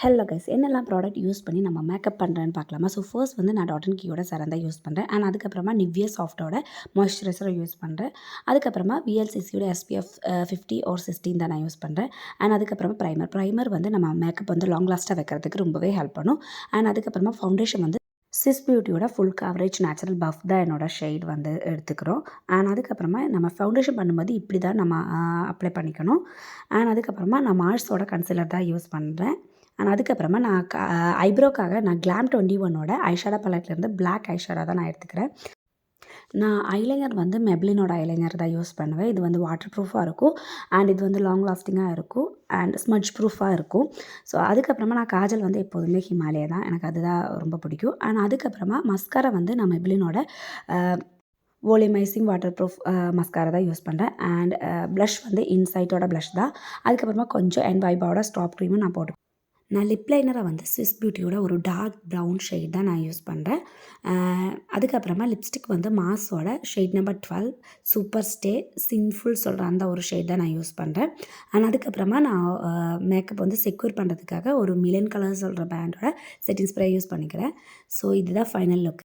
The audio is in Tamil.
ஹலோ கைஸ், என்னெல்லாம் ப்ராடக்ட் யூஸ் பண்ணி நம்ம மேக்கப் பண்ணுறேன்னு பார்க்கலாமா? ஸோ ஃபர்ஸ்ட் வந்து நான் டாட் அண்ட் கீயோட சரம் தான் யூஸ் பண்ணுறேன். அண்ட் அதுக்கப்புறமா நிவ்யா சாஃப்ட்டோட மாய்ஸ்சரைசரை யூஸ் பண்ணுறேன். அதுக்கப்புறமா விஎல்சிசியோட எஸ்பிஎஃப் 50 ஆர் 16 தான் நான் யூஸ் பண்ணுறேன். அண்ட் அதுக்கப்புறமா ப்ரைமர் வந்து நம்ம மேக்கப் வந்து லாங் லாஸ்ட்டாக வைக்கிறதுக்கு ரொம்பவே ஹெல்ப் பண்ணும். அண்ட் அதுக்கப்புறமா ஃபவுண்டேஷன் வந்து சிஸ் பியூட்டியோட ஃபுல் கவரேஜ் நேச்சுரல் பஃப் தான் என்னோடய ஷேட் வந்து எடுத்துக்கிறோம். அண்ட் அதுக்கப்புறமா நம்ம ஃபவுண்டேஷன் பண்ணும்போது இப்படி தான் நம்ம அப்ளை பண்ணிக்கணும். அண்ட் அதுக்கப்புறமா நான் மார்ஸோட கன்சிலர் தான் யூஸ் பண்ணுறேன். அண்ட் அதுக்கப்புறமா நான் ஐப்ரோக்காக நான் கிளாம் 21ஓட ஐஷேடோ பலட்லேருந்து பிளாக் ஐஷேடோ தான் நான் எடுத்துக்கிறேன். நான் ஐலைனர் வந்து மெப்ளினோட ஐலைனர் தான் யூஸ் பண்ணுவேன். இது வந்து வாட்டர் ப்ரூஃபாக இருக்கும். அண்ட் இது வந்து லாங் லாஸ்டிங்காக இருக்கும். அண்ட் ஸ்மட்ச் ப்ரூஃபாக இருக்கும். ஸோ அதுக்கப்புறமா நான் காஜல் வந்து எப்போதுமே ஹிமாலயா தான். எனக்கு அதுதான் ரொம்ப பிடிக்கும். அண்ட் அதுக்கப்புறமா மஸ்காரா வந்து நான் மெப்ளினோட வோலிமைசிங் வாட்டர் ப்ரூஃப் மஸ்காரா தான் யூஸ் பண்ணுறேன். அண்ட் ப்ளஷ் வந்து இன்சைட்டோட ப்ளஷ் தான். அதுக்கப்புறமா கொஞ்சம் வைபாவோட ஸ்டாப் க்ரீமும் நான் போட்டு நான் லிப் லைனரை வந்து ஸ்விஸ் பியூட்டியோட ஒரு டார்க் ப்ரௌன் ஷேட் தான் நான் யூஸ் பண்ணுறேன். அதுக்கப்புறமா லிப்ஸ்டிக் வந்து மாஸோட shade number 12 super stay sinful சொல்கிற அந்த ஒரு ஷேட் தான் நான் யூஸ் பண்ணுறேன். அண்ட் அதுக்கப்புறமா நான் மேக்கப் வந்து செக்யூர் பண்ணுறதுக்காக ஒரு மிலன் கலர் சொல்கிற பிராண்டோட செட்டிங் ஸ்ப்ரே யூஸ் பண்ணிக்கிறேன். ஸோ இதுதான் ஃபைனல் லுக்.